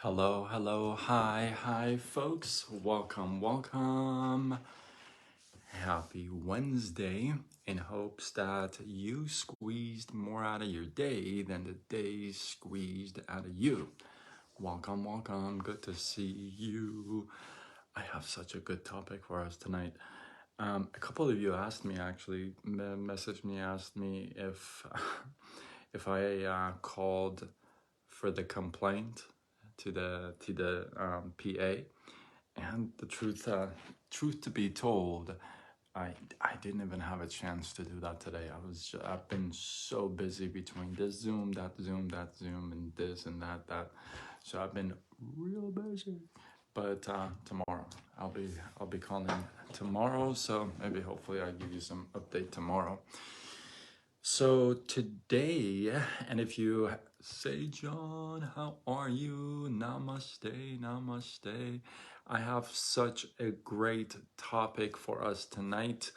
Hello, hello, hi, folks. Welcome. Happy Wednesday in hopes that you squeezed more out of your day than the day squeezed out of you. Welcome. Good to see you. I have such a good topic for us tonight. A couple of you asked me actually, messaged me, asked me if if I called for the complaint to the PA. And the truth to be told, I didn't even have a chance to do that today. I've been so busy between this Zoom, that Zoom, and this and that. So I've been real busy. But tomorrow I'll be calling tomorrow. So maybe hopefully I'll give you some update tomorrow. So today, and if you say, John, how are you? Namaste. I have such a great topic for us tonight.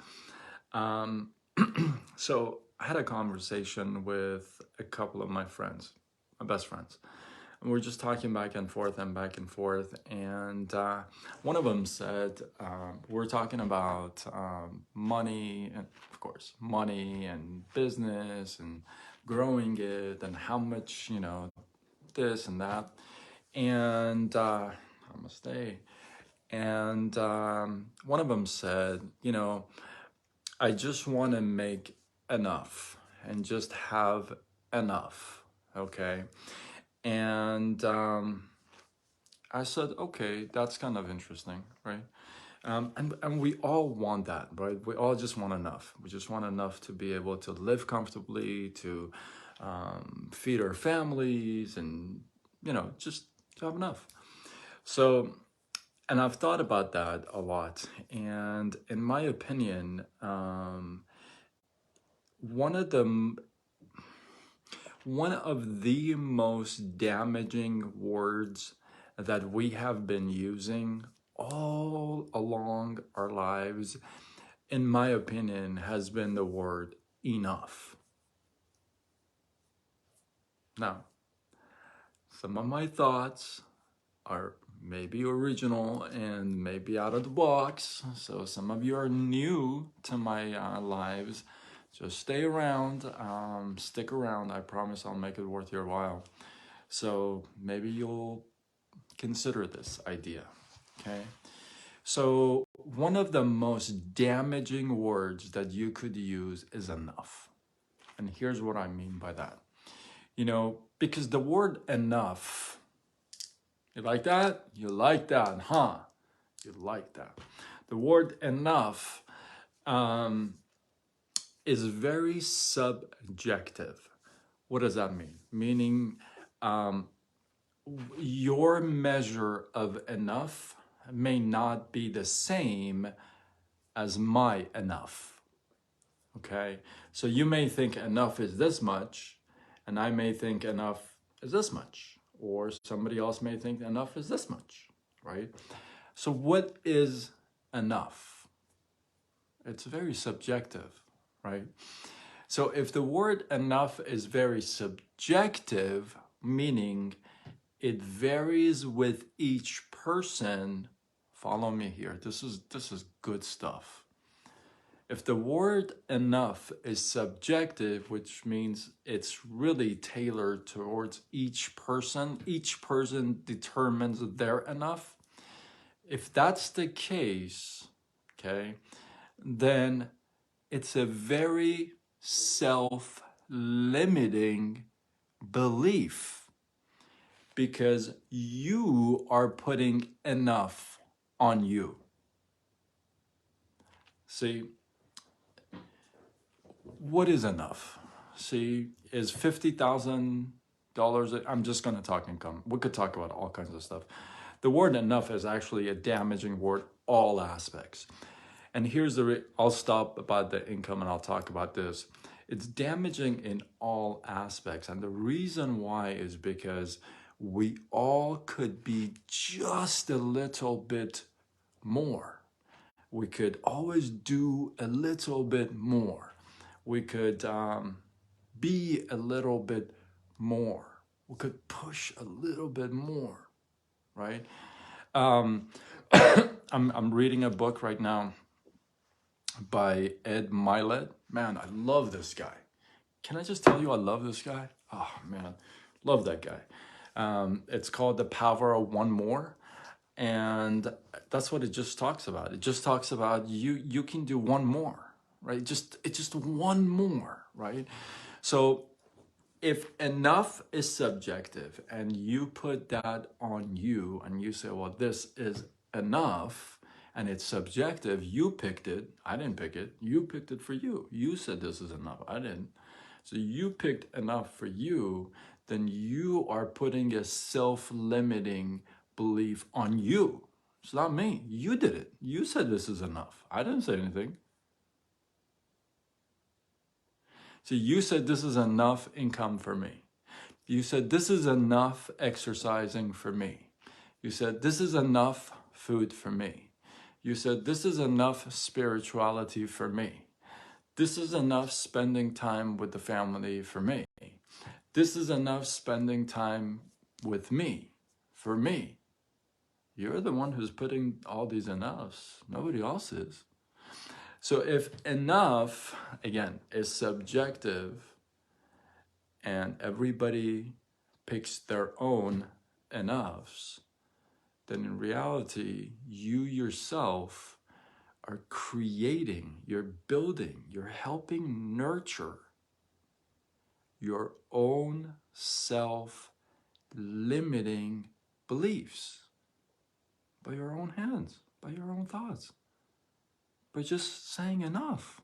Um, so I had a conversation with a couple of my friends, my best friends. And we're just talking back and forth. And one of them said, we're talking about money, and of course, money and business and growing it and how much, this and that. And namaste. And one of them said, I just want to make enough and just have enough. Okay. And I said, okay, that's kind of interesting, right? And we all want that, right? We all just want enough. We just want enough to be able to live comfortably, to feed our families, and just to have enough. So, and I've thought about that a lot. And in my opinion, one of the one of the most damaging words that we have been using all along our lives, in my opinion, has been the word enough. Now, some of my thoughts are maybe original and maybe out of the box, so some of you are new to my lives. Just stay around, stick around. I promise I'll make it worth your while. So maybe you'll consider this idea, okay? So one of the most damaging words that you could use is enough. And here's what I mean by that. Because the word enough, you like that? You like that, huh? You like that. The word enough is very subjective. What does that mean? Meaning, your measure of enough may not be the same as my enough. Okay? So you may think enough is this much, and I may think enough is this much, or somebody else may think enough is this much, right? So what is enough? It's very subjective, right? So if the word enough is very subjective, meaning it varies with each person, follow me here. This is good stuff. If the word enough is subjective, which means it's really tailored towards each person determines their enough. If that's the case, okay, then it's a very self-limiting belief, because you are putting enough on you. See, what is enough? See, is $50,000, I'm just going to talk income. We could talk about all kinds of stuff. The word enough is actually a damaging word, all aspects. And here's I'll stop about the income and I'll talk about this. It's damaging in all aspects. And the reason why is because we all could be just a little bit more. We could always do a little bit more. We could be a little bit more. We could push a little bit more. right? Um, I'm reading a book right now by Ed Milet. Man, I love this guy. Can I just tell you I love this guy? Oh man, love that guy. It's called The Power of One More, and that's what it just talks about. It just talks about you can do one more, right? It's just one more, right? So if enough is subjective and you put that on you and you say, well, this is enough and it's subjective, you picked it, I didn't pick it, you picked it for you. You said this is enough, I didn't. So you picked enough for you, then you are putting a self-limiting belief on you. It's not me. You did it. You said this is enough. I didn't say anything. So you said this is enough income for me. You said this is enough exercising for me. You said this is enough food for me. You said this is enough spirituality for me. This is enough spending time with the family for me. This is enough spending time with me, for me. You're the one who's putting all these enoughs. Nobody else is. So if enough, again, is subjective and everybody picks their own enoughs, then in reality, you yourself are creating, you're building, you're helping nurture your own self-limiting beliefs by your own hands, by your own thoughts, by just saying enough.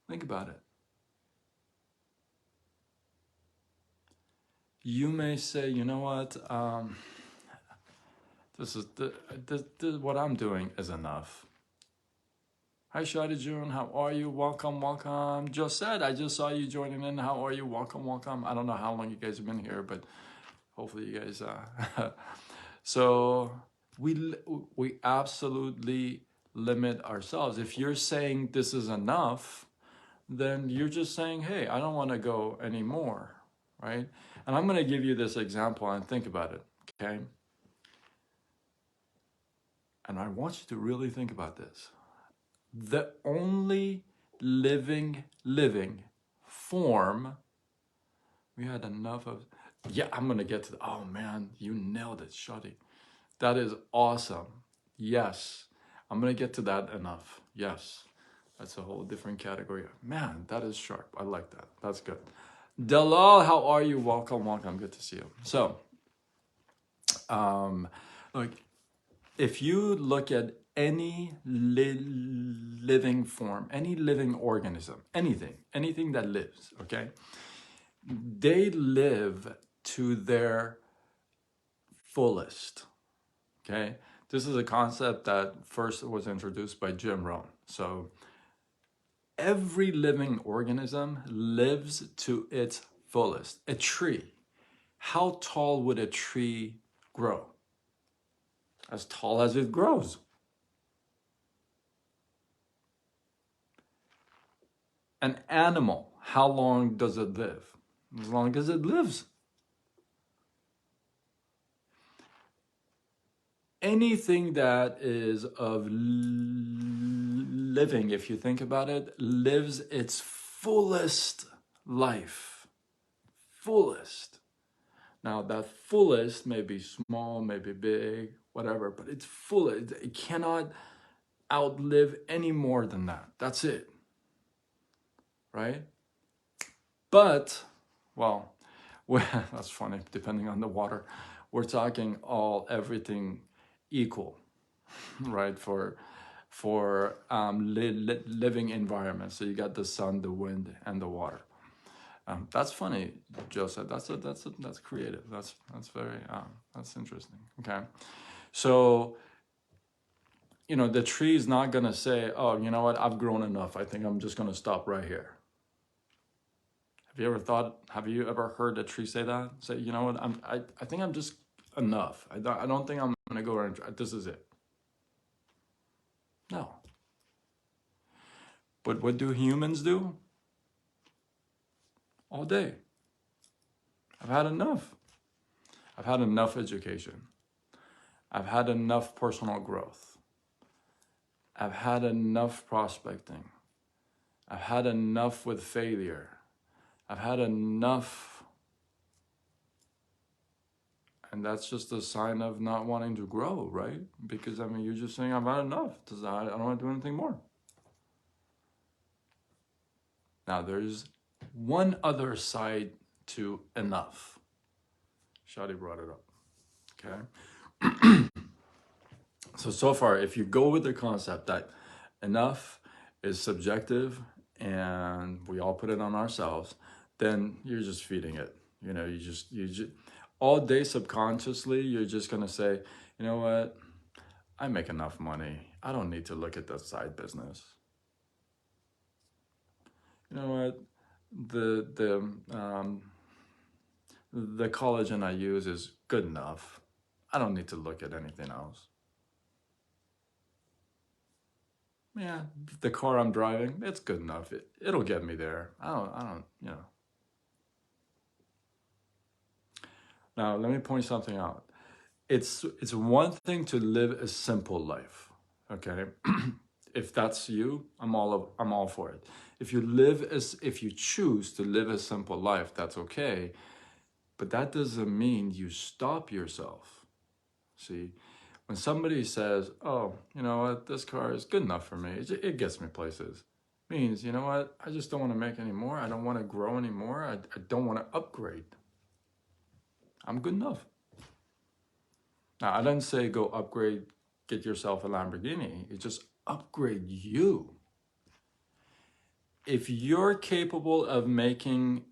Think about it. You may say, you know what, this is what I'm doing is enough. Hi, Shadi June. How are you? Welcome, welcome. Just said, I just saw you joining in. How are you? Welcome, welcome. I don't know how long you guys have been here, but hopefully you guys. So we absolutely limit ourselves. If you're saying this is enough, then you're just saying, hey, I don't want to go anymore, right? And I'm going to give you this example and think about it, okay? And I want you to really think about this. The only living form, we had enough of, yeah, I'm gonna get to the, oh man, you nailed it, Shadi. That is awesome. Yes, I'm gonna get to that enough. Yes, that's a whole different category. Man, that is sharp. I like that. That's good. Dalal, how are you? Welcome, welcome. Good to see you. So, look, if you look at any living form, any living organism, anything that lives, okay, they live to their fullest, okay? This is a concept that first was introduced by Jim Rohn. So every living organism lives to its fullest. A tree, how tall would a tree grow? As tall as it grows. An animal, how long does it live? As long as it lives. Anything that is of living, if you think about it, lives its fullest life. Fullest. Now that fullest may be small, may be big, whatever, but it's full. It cannot outlive any more than that. That's it. Right? But, well, that's funny, depending on the water. We're talking everything equal, right? For living environments. So you got the sun, the wind, and the water. That's funny, Joseph. That's creative. That's very that's interesting. Okay, so the tree is not gonna say, oh, you know what? I've grown enough. I think I'm just gonna stop right here. Have you ever heard a tree say that? Say, you know what, I think I'm just enough. I don't think I'm gonna go and this is it. No. But what do humans do? All day. I've had enough. I've had enough education. I've had enough personal growth. I've had enough prospecting. I've had enough with failure. I've had enough. And that's just a sign of not wanting to grow, right? Because, I mean, you're just saying, I've had enough. I don't want to do anything more. Now, there's one other side to enough. Shadi brought it up, okay? So far, if you go with the concept that enough is subjective and we all put it on ourselves, then you're just feeding it. You just all day subconsciously, you're just gonna say, you know what? I make enough money. I don't need to look at the side business. You know what? The collagen I use is good enough. I don't need to look at anything else. Yeah, the car I'm driving, it's good enough. It'll get me there. I don't. Now, let me point something out. It's one thing to live a simple life, okay? If that's you, I'm all for it. If you choose to live a simple life, that's okay. But that doesn't mean you stop yourself. See, when somebody says, "Oh, you know what, this car is good enough for me. It gets me places," means, you know what, I just don't want to make any more. I don't want to grow anymore. I don't want to upgrade. I'm good enough. Now, I didn't say go upgrade, get yourself a Lamborghini. It's just upgrade you. If you're capable of making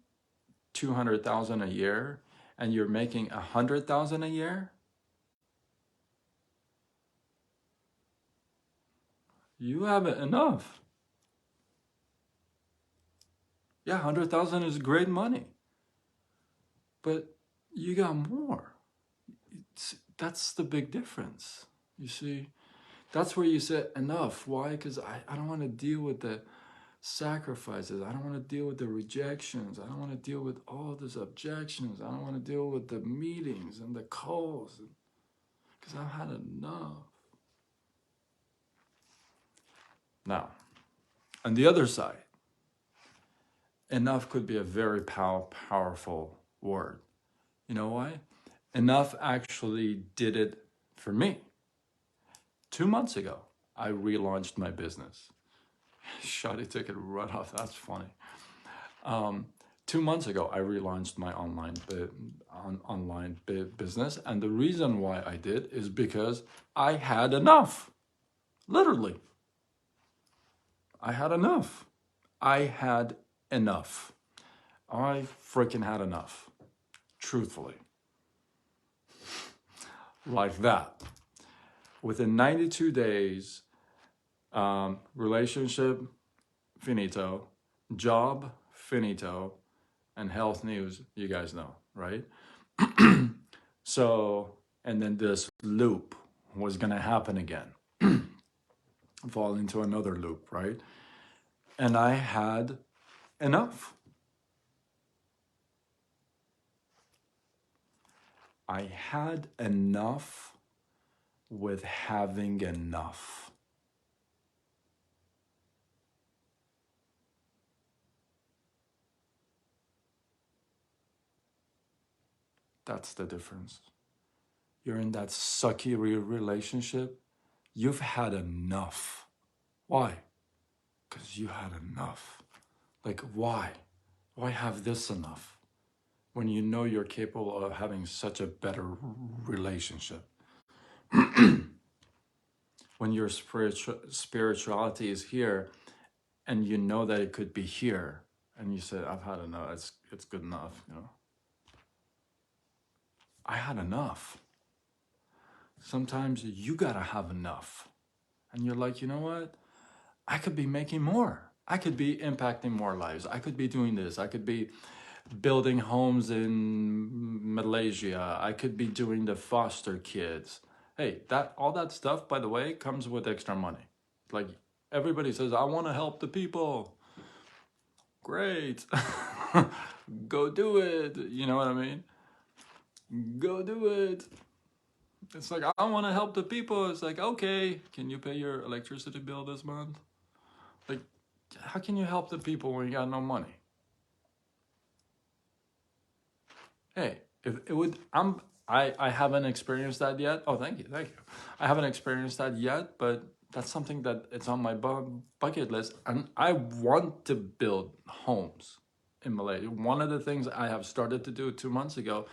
200,000 a year and you're making 100,000 a year, you have enough. Yeah, 100,000 is great money, but you got more. That's the big difference. You see, that's where you say enough. Why? Because I don't want to deal with the sacrifices. I don't want to deal with the rejections. I don't want to deal with all these objections. I don't want to deal with the meetings and the calls, because I've had enough. Now, on the other side, enough could be a very powerful word. You know why? Enough actually did it for me. 2 months ago, I relaunched my business. Shadi took it right off. That's funny. 2 months ago, I relaunched my online business. And the reason why I did is because I had enough. Literally. I had enough. I had enough. I freaking had enough. Truthfully. Like that. Within 92 days, relationship, finito, job, finito, and health news, you guys know, right? So, and then this loop was gonna happen again. Fall into another loop, right? And I had enough. I had enough with having enough. That's the difference. You're in that sucky relationship. You've had enough. Why? Because you had enough. Like, why? Why have this enough? When you know you're capable of having such a better relationship. When your spirituality is here and you know that it could be here, and you say, I've had enough, it's good enough, you know. I had enough. Sometimes you gotta have enough. And you're like, you know what? I could be making more. I could be impacting more lives. I could be doing this. I could be building homes in Malaysia. I could be doing the foster kids. Hey, all that stuff, by the way, comes with extra money. Like, everybody says, I want to help the people. Great. Go do it. You know what I mean? Go do it. It's like, I want to help the people. It's like, okay, can you pay your electricity bill this month? Like, how can you help the people when you got no money? Hey, if it would, I haven't experienced that yet. Oh, thank you. I haven't experienced that yet, but that's something that it's on my bucket list, and I want to build homes in Malaysia. One of the things I have started to do 2 months ago,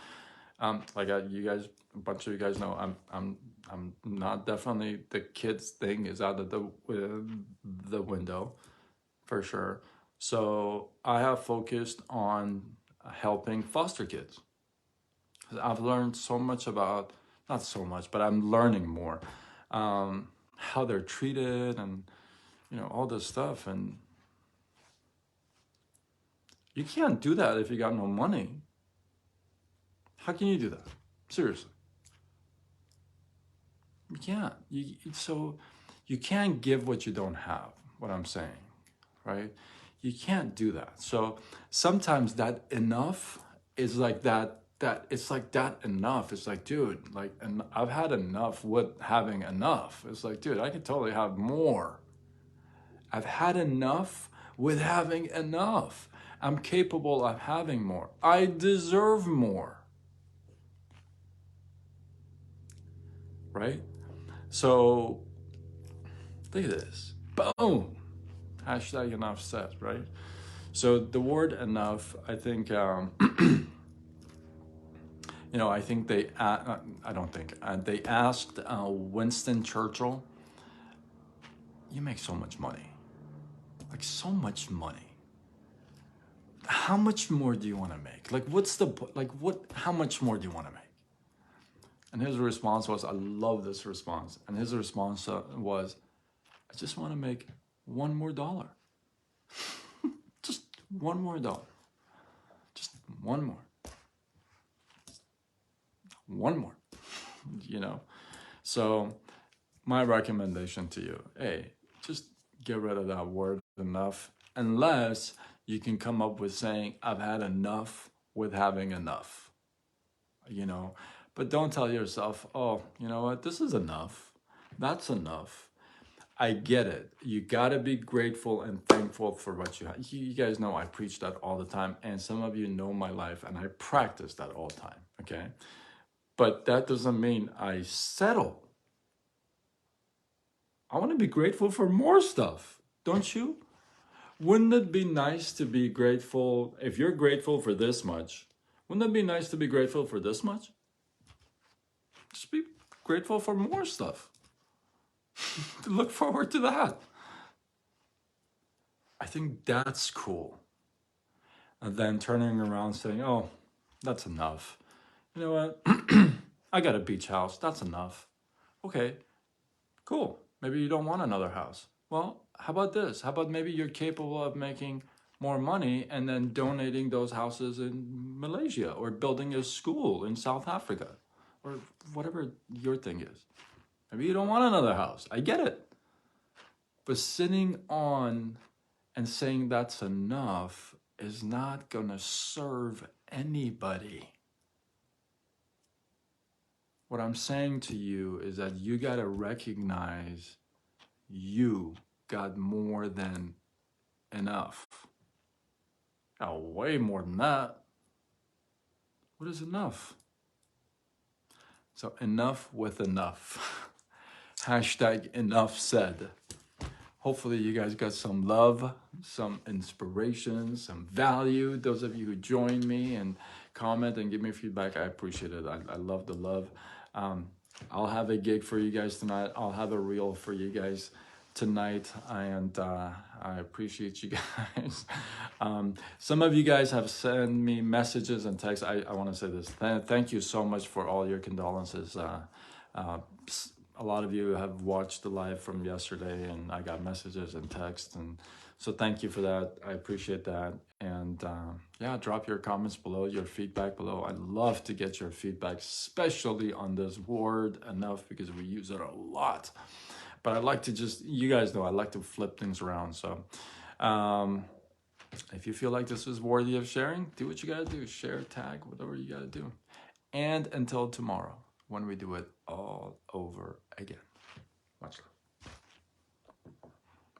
you guys, a bunch of you guys know, I'm not definitely the kids thing is out of the window for sure. So I have focused on helping foster kids. I've learned so much about, not so much, but I'm learning more, how they're treated and, all this stuff. And you can't do that if you got no money. How can you do that? Seriously. You can't. So you can't give what you don't have, what I'm saying, right? You can't do that. So sometimes that enough is like that it's like that enough. It's like, dude, like, and I've had enough with having enough. It's like, dude, I could totally have more. I've had enough with having enough. I'm capable of having more. I deserve more. Right? So look at this. Boom. Hashtag enough said, right? So the word enough, I think, I think I don't think, they asked Winston Churchill, you make so much money, like so much money. How much more do you want to make? Like, how much more do you want to make? And his response was, I love this response. And his response was, I just want to make one more dollar. Just one more dollar. Just one more. One more. So my recommendation to you, hey, just get rid of that word enough, unless you can come up with saying, I've had enough with having enough, but don't tell yourself, oh, you know what, this is enough, that's enough. I get it. You gotta be grateful and thankful for what you have. You guys know I preach that all the time, and some of you know my life, and I practice that all the time, okay? But that doesn't mean I settle. I want to be grateful for more stuff, don't you? Wouldn't it be nice to be grateful? If you're grateful for this much, wouldn't it be nice to be grateful for this much? Just be grateful for more stuff. Look forward to that. I think that's cool. And then turning around saying, oh, that's enough. You know what? I got a beach house. That's enough. Okay, cool. Maybe you don't want another house. Well, how about this? How about maybe you're capable of making more money and then donating those houses in Malaysia, or building a school in South Africa, or whatever your thing is. Maybe you don't want another house. I get it. But sitting on and saying that's enough is not going to serve anybody. What I'm saying to you is that you got to recognize you got more than enough. Oh, way more than that. What is enough? So enough with enough. Hashtag enough said. Hopefully you guys got some love, some inspiration, some value. Those of you who join me and comment and give me feedback, I appreciate it. I love the love. I'll have a gig for you guys tonight. I'll have a reel for you guys tonight, and I appreciate you guys. Some of you guys have sent me messages and texts. I want to say this. Thank you so much for all your condolences. A lot of you have watched the live from yesterday, and I got messages and texts, and so thank you for that. I appreciate that. And yeah, drop your comments below, your feedback below. I'd love to get your feedback, especially on this word enough, because we use it a lot. But I like to just, you guys know, I like to flip things around. So If you feel like this was worthy of sharing, do what you gotta do. Share, tag, whatever you gotta do. And until tomorrow, when we do it all over again. Much love.